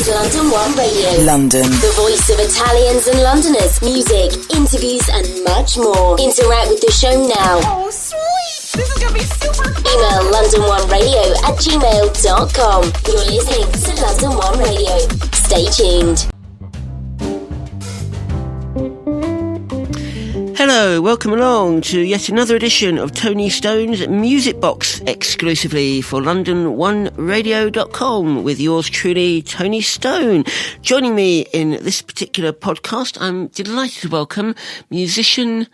London 1 Radio. London. The voice of Italians and Londoners. Music, interviews and much more. Interact with the show now. Oh, sweet! This is gonna be super fun! Email london1radio@gmail.com. You're listening to London 1 Radio. Stay tuned. Hello, welcome along to yet another edition of Tony Stone's Music Box, exclusively for London1Radio.com, with yours truly, Tony Stone. Joining me in this particular podcast, I'm delighted to welcome musician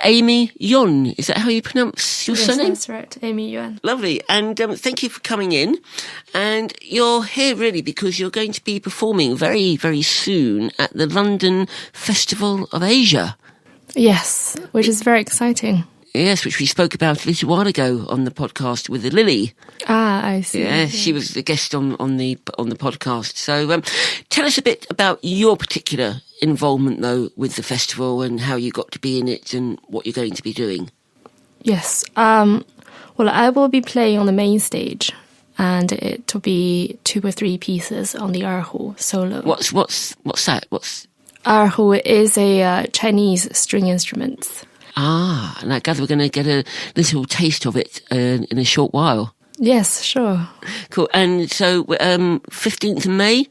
Amy Yuan. Is that how you pronounce your surname? Yes, that's right, Amy Yuan. Lovely, and thank you for coming in. And you're here really because you're going to be performing very, very soon at the London Festival of Asia. Yes, which is very exciting. Yes, which we spoke about a little while ago on the podcast with Lily. Ah, I see. Yeah, she was the guest on the podcast. So tell us a bit about your particular involvement, though, with the festival and how you got to be in it and what you're going to be doing. Yes. Well, I will be playing on the main stage, and it will be 2 or 3 pieces on the erhu solo. What's that? Erhu is a Chinese string instrument. Ah, and I gather we're going to get a little taste of it in a short while. Yes, sure. Cool. And so 15th of May?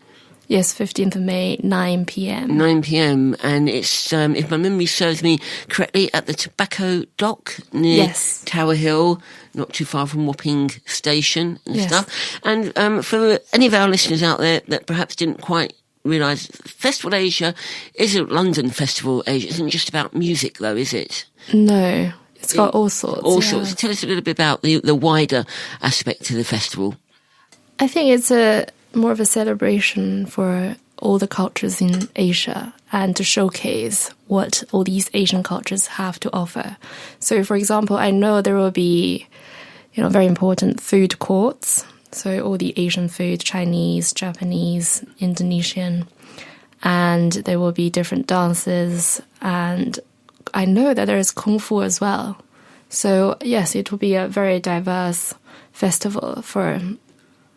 Yes, 15th of May, 9 p.m. 9 p.m. And it's, if my memory serves me correctly, at the Tobacco Dock near Tower Hill, not too far from Wapping Station and stuff. And for any of our listeners out there that perhaps didn't quite realise, Festival Asia is a London Festival Asia. It isn't just about music, though, is it? No, it's got all sorts. All sorts. Tell us a little bit about the wider aspect of the festival. I think it's more of a celebration for all the cultures in Asia and to showcase what all these Asian cultures have to offer. So, for example, I know there will be, very important food courts. So all the Asian food, Chinese, Japanese, Indonesian, and there will be different dances. And I know that there is Kung Fu as well. So yes, it will be a very diverse festival for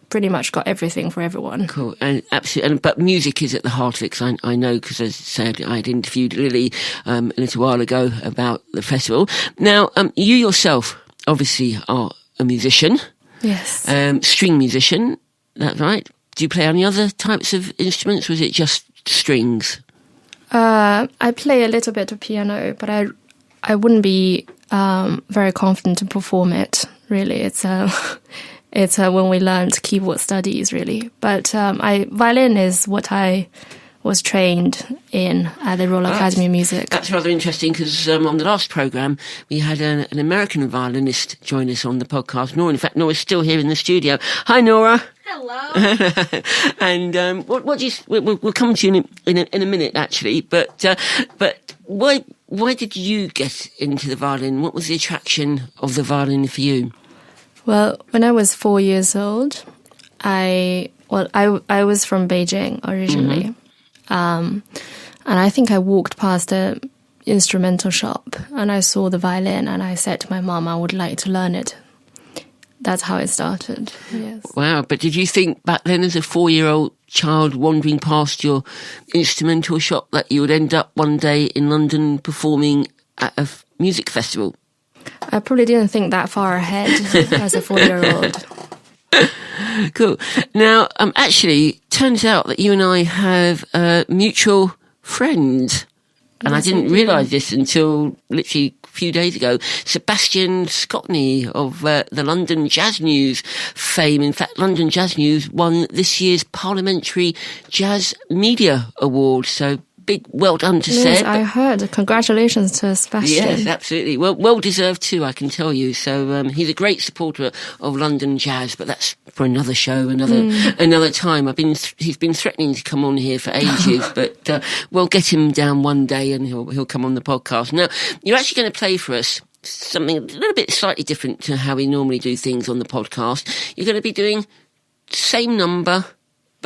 pretty much got everything for everyone. Cool, and absolutely. But music is at the heart of it, because I know, because as I said, I'd interviewed Lily a little while ago about the festival. Now, you yourself obviously are a musician. Yes. String musician, that's right. Do you play any other types of instruments, or is it just strings? I play a little bit of piano, but I wouldn't be very confident to perform it, really. It's when we learned keyboard studies, really. But violin is what I was trained in at the Royal Academy of Music. That's rather interesting, because on the last programme we had an American violinist join us on the podcast. Nora, in fact, Nora's still here in the studio. Hi, Nora. Hello. And what do you? We'll come to you in a minute, actually. But why did you get into the violin? What was the attraction of the violin for you? Well, when I was 4 years old, I was from Beijing originally. Mm-hmm. And I think I walked past an instrumental shop and I saw the violin and I said to my mum, I would like to learn it. That's how it started. Yes. Wow. But did you think back then, as a 4-year-old child wandering past your instrumental shop, that you would end up one day in London performing at a music festival? I probably didn't think that far ahead as a 4-year-old. Cool. Now, actually, turns out that you and I have a mutual friend. And yes, I didn't realise this until literally a few days ago. Sebastian Scotney of the London Jazz News fame. In fact, London Jazz News won this year's Parliamentary Jazz Media Award. So big well done to Seb. Yes, I heard. Congratulations to Sebastian. Yes, absolutely. Well deserved too, I can tell you. So he's a great supporter of London jazz, but that's for another show, another time. He's been threatening to come on here for ages, but we'll get him down one day and he'll come on the podcast. Now, you're actually going to play for us something a little bit slightly different to how we normally do things on the podcast. You're going to be doing same number,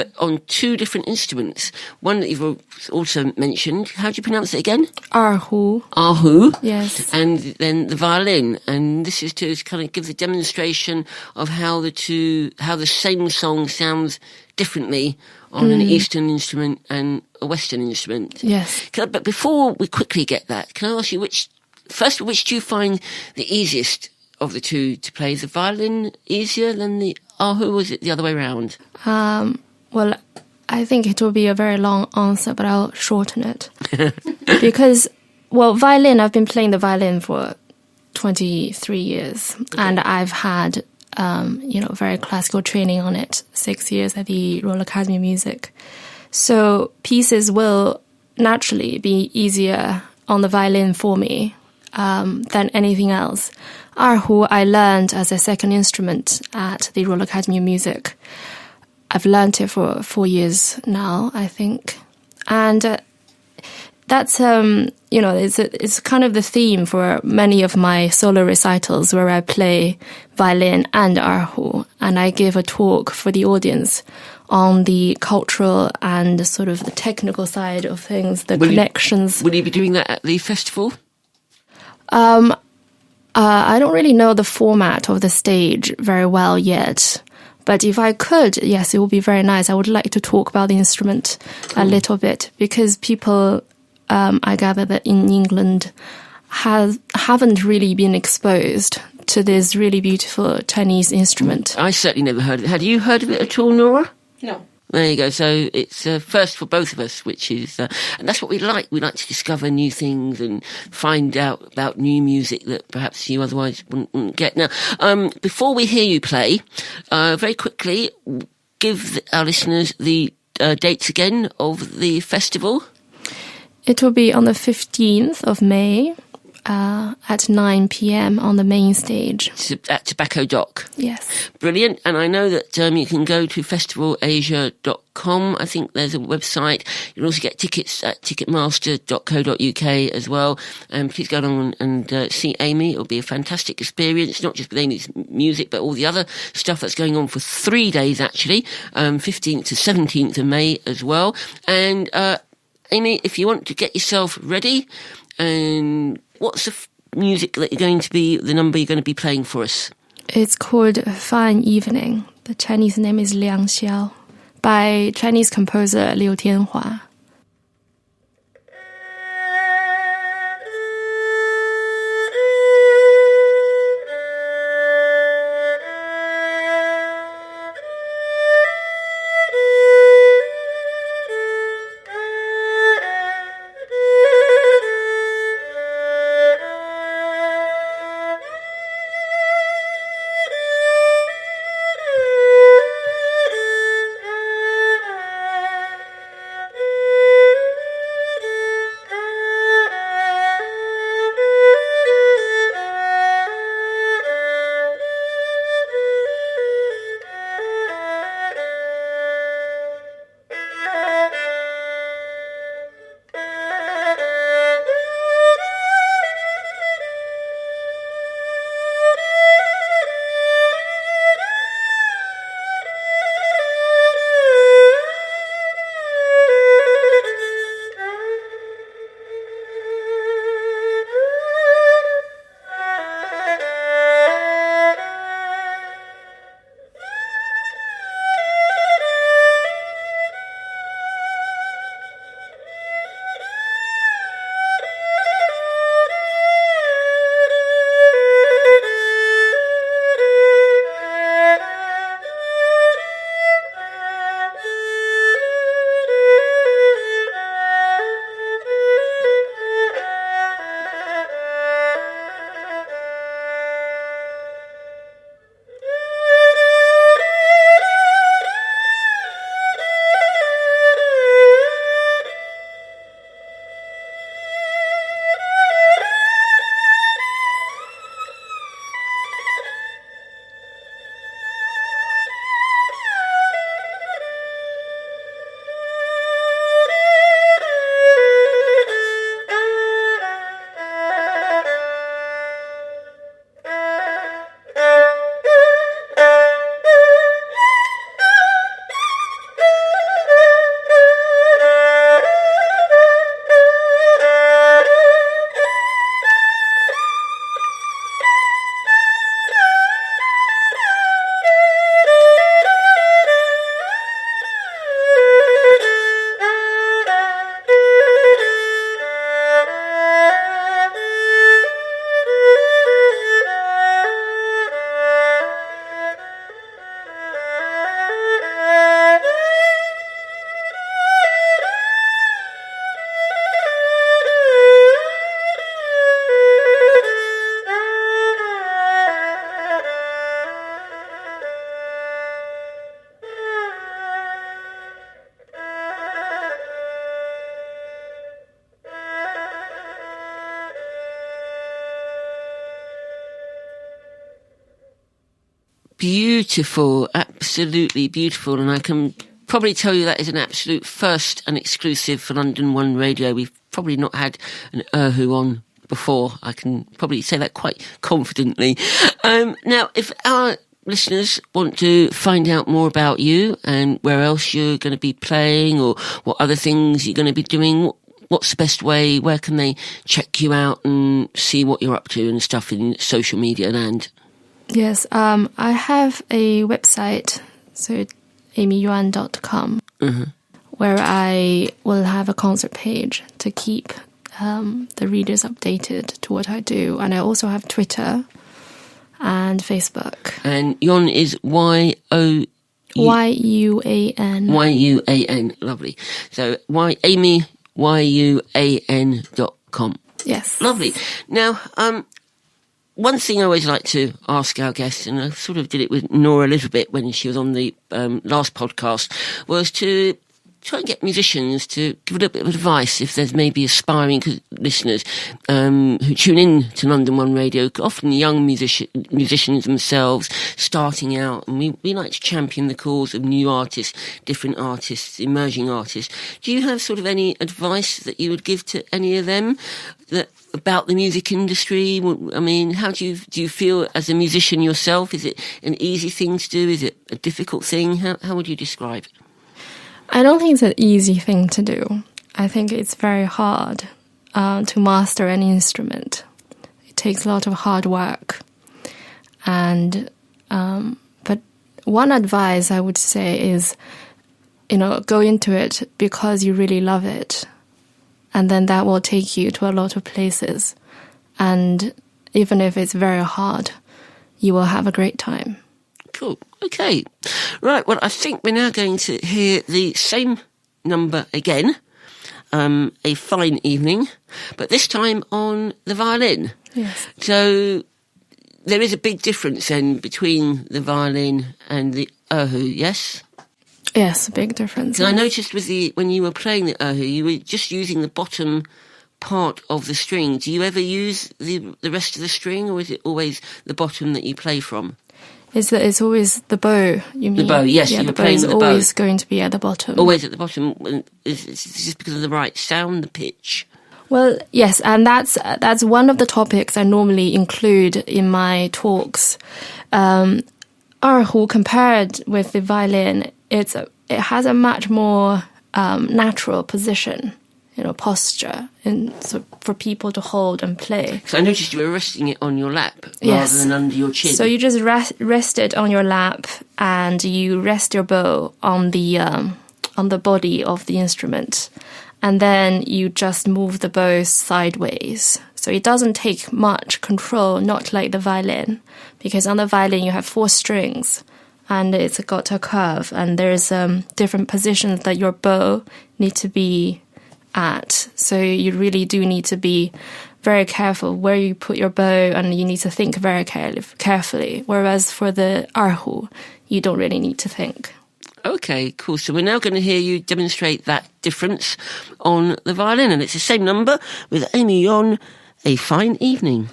but on two different instruments. One that you've also mentioned. How do you pronounce it again? Erhu. Yes. And then the violin. And this is to kind of give the demonstration of how the same song sounds differently on an Eastern instrument and a Western instrument. Yes. But before we quickly get that, can I ask you which do you find the easiest of the two to play? Is the violin easier than the erhu, or is it the other way around? Well, I think it will be a very long answer, but I'll shorten it. Because, violin, I've been playing the violin for 23 years, and I've had, very classical training on it, 6 years at the Royal Academy of Music. So pieces will naturally be easier on the violin for me than anything else. Erhu I learned as a second instrument at the Royal Academy of Music. I've learned it for 4 years now, I think. And that's, it's kind of the theme for many of my solo recitals where I play violin and erhu. And I give a talk for the audience on the cultural and sort of the technical side of things, the connections. Will you be doing that at the festival? I don't really know the format of the stage very well yet. But if I could, yes, it would be very nice. I would like to talk about the instrument a little bit because people, I gather that in England, haven't really been exposed to this really beautiful Chinese instrument. I certainly never heard of it. Had you heard of it at all, Nora? No. There you go. So it's first for both of us, which is, and that's what we like. We like to discover new things and find out about new music that perhaps you otherwise wouldn't get. Now, before we hear you play, very quickly, give our listeners the dates again of the festival. It will be on the 15th of May. At 9 p.m. on the main stage. At Tobacco Dock. Yes. Brilliant. And I know that you can go to festivalasia.com. I think there's a website. You can also get tickets at ticketmaster.co.uk as well. And please go along and see Amy. It'll be a fantastic experience, not just with Amy's music, but all the other stuff that's going on for 3 days, actually, 15th to 17th of May as well. And Amy, if you want to get yourself ready, and what's the music that the number you're going to be playing for us? It's called Fine Evening. The Chinese name is Liang Xiao, by Chinese composer Liu Tianhua. beautiful, absolutely beautiful. And I can probably tell you that is an absolute first and exclusive for London One Radio. We've probably not had an erhu on before. I can probably say that quite confidently. Now, if our listeners want to find out more about you and where else you're going to be playing or what other things you're going to be doing, what's the best way? Where can they check you out and see what you're up to and stuff in social media land? Yes, I have a website, so amyyuan.com, where I will have a concert page to keep the readers updated to what I do. And I also have Twitter and Facebook. And Yuan is Y-O... Y-U-A-N. Y-U-A-N, lovely. So Amy, YUAN.com. Yes. Lovely. Now, one thing I always like to ask our guests, and I sort of did it with Nora a little bit when she was on the last podcast, was to try and get musicians to give a little bit of advice if there's maybe aspiring listeners who tune in to London One Radio, often young musicians themselves starting out, and we like to champion the cause of new artists, different artists, emerging artists. Do you have sort of any advice that you would give to any of them about the music industry? I mean, how do you feel as a musician yourself? Is it an easy thing to do? Is it a difficult thing? How would you describe it? I don't think it's an easy thing to do. I think it's very hard to master any instrument. It takes a lot of hard work. And but one advice I would say is, go into it because you really love it. And then that will take you to a lot of places. And even if it's very hard, you will have a great time. Cool. Okay. Right. Well, I think we're now going to hear the same number again. A Fine Evening, but this time on the violin. Yes. So there is a big difference then between the violin and the erhu, yes? Yes, a big difference. And I noticed when you were playing the erhu, you were just using the bottom part of the string. Do you ever use the rest of the string, or is it always the bottom that you play from? It's always the bow, you mean? The bow, yes. Yeah, you the were playing bow is with the bow. always going to be at the bottom. Always at the bottom. Is this because of the right sound, the pitch? Well, yes, and that's one of the topics I normally include in my talks. Erhu, compared with the violin, it has a much more natural position, posture, for people to hold and play. So I noticed you were resting it on your lap yes. rather than under your chin. So you just rest it on your lap, and you rest your bow on the body of the instrument, and then you just move the bow sideways. So it doesn't take much control, not like the violin, because on the violin you have 4 strings, and it's got a curve, and there's different positions that your bow need to be at. So you really do need to be very careful where you put your bow, and you need to think very carefully. Whereas for the erhu, you don't really need to think. Okay, cool. So we're now going to hear you demonstrate that difference on the violin, and it's the same number with Amy Yuan, A Fine Evening.